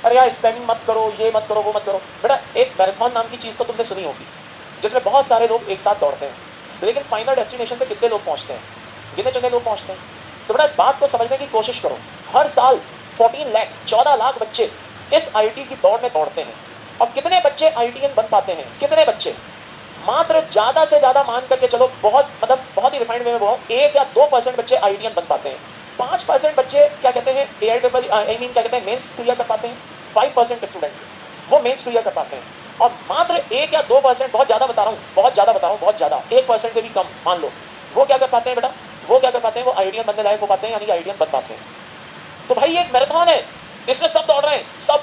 अरे यार स्पेमिंग मत करो, ये मत करो, वो मत करो। बेटा एक मैराथन नाम की चीज़ तो तुमने सुनी होगी, जिसमें बहुत सारे लोग एक साथ दौड़ते हैं, लेकिन फाइनल डेस्टिनेशन पे कितने लोग पहुंचते हैं? गिने चुने लोग पहुंचते हैं। तो बेटा बात को समझने की कोशिश करो। हर साल 14 लाख बच्चे इस आईटी की दौड़ में दौड़ते हैं, और कितने बच्चे आईटीएन बन पाते हैं? कितने बच्चे? मात्र ज्यादा से ज्यादा मान करके चलो, बहुत मतलब बहुत ही रिफाइंड वे में बोलूं, 1 या 2% बच्चे आईटीएन बन पाते हैं। 5% बच्चे क्या कहते हैं, एआई ट्रिपल आई मीन क्या कहते हैं, मेंस क्लियर कर पाते हैं। 5% स्टूडेंट वो मेंस क्लियर कर पाते हैं, और मात्र 1 या 2%, बहुत ज्यादा बता रहा हूँ, बहुत ज्यादा बता रहा हूँ, बहुत ज्यादा, 1% से भी कम मान लो, वो क्या कर पाते हैं बेटा? वो क्या कर पाते हैं? वो आईटीएन बनने लायक हो पाते हैं, यानी कि आईटीएन बन पाते हैं। तो भाई ये एक मैराथन है, इसमें सब दौड़ रहे हैं, सब।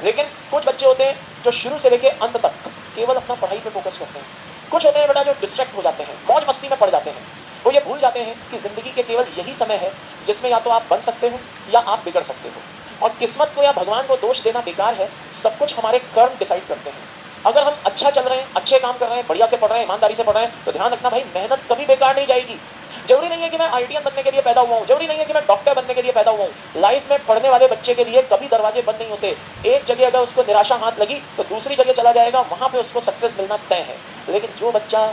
लेकिन कुछ बच्चे होते हैं जो शुरू से लेकर अंत तक केवल अपना पढ़ाई पे फोकस करते हैं। कुछ होते हैं बेटा जो डिस्ट्रैक्ट हो जाते हैं, मौज मस्ती में पड़ जाते हैं। वो ये भूल जाते हैं कि जिंदगी के केवल यही समय है जिसमें या तो आप बन सकते हो या आप बिगड़ सकते हो। और किस्मत को या भगवान को दोष देना बेकार है, सब कुछ हमारे कर्म डिसाइड करते हैं। अगर हम अच्छा चल रहे हैं, अच्छे काम कर रहे हैं, बढ़िया से पढ़ रहे हैं, ईमानदारी से पढ़ रहे हैं, तो ध्यान रखना भाई, मेहनत कभी बेकार नहीं जाएगी। जरूरी नहीं है कि मैं आईटीएन बनने के लिए पैदा हुआ हूँ, जरूरी नहीं है कि मैं डॉक्टर बनने के लिए पैदा हुआ हूँ। लाइफ में पढ़ने वाले बच्चे के लिए कभी दरवाजे बंद नहीं होते। एक जगह अगर उसको निराशा हाथ लगी तो दूसरी जगह चला जाएगा, वहां पे उसको सक्सेस मिलना तय है। लेकिन जो बच्चा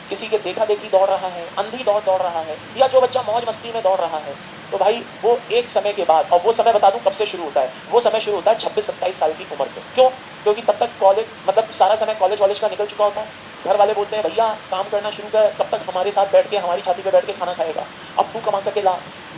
किसी के देखा देखी दौड़ रहा है, अंधी दौड़ दौड़ रहा है, या जो बच्चा मौज मस्ती में दौड़ रहा है, तो भाई वो एक समय के बाद, और वो समय बता दूं कब से शुरू होता है, वो समय शुरू होता है 26-27 साल की उम्र से। क्यों? क्योंकि तब तक कॉलेज, मतलब सारा समय कॉलेज वॉलेज का निकल चुका होता है। घर वाले बोलते हैं भैया काम करना शुरू कर, कब तक हमारे साथ बैठ के, हमारी छाती पे बैठ के खाना खाएगा, अब तू कमा करके ला।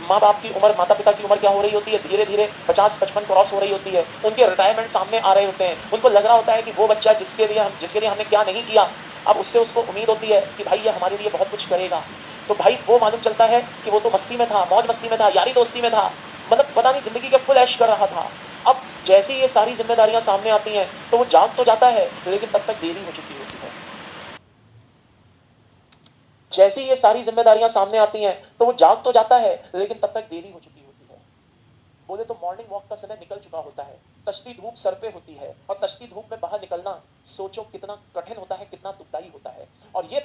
माँ बाप की उम्र, माता पिता की उम्र क्या हो रही होती है? धीरे धीरे 50-55 क्रॉस हो रही होती है। उनके रिटायरमेंट सामने आ रहे होते हैं। उनको लग रहा होता है कि वो बच्चा जिसके लिए हमने क्या नहीं किया, अब उससे उसको उम्मीद होती है कि भाई ये हमारे लिए बहुत कुछ करेगा। तो भाई वो मालूम चलता है कि वो तो मस्ती में था, मौज मस्ती में था, यारी दोस्ती में था, मतलब पता नहीं जिंदगी के फुल ऐश कर रहा था। अब जैसे ये सारी जिम्मेदारियां सामने आती हैं तो वो जाग तो जाता है, लेकिन तब तक देरी हो चुकी होती है। जैसे ये सारी जिम्मेदारियां सामने आती हैं तो वो जाग तो जाता है, लेकिन तब तक देरी हो चुकी होती है। बोले तो मॉर्निंग वॉक का समय निकल चुका होता है, तश्ती धूप सर पे होती है, और तश्ती धूप में बाहर निकलना सोचो कितना कठिन होता है, कितना दुखदाई होता है। और ये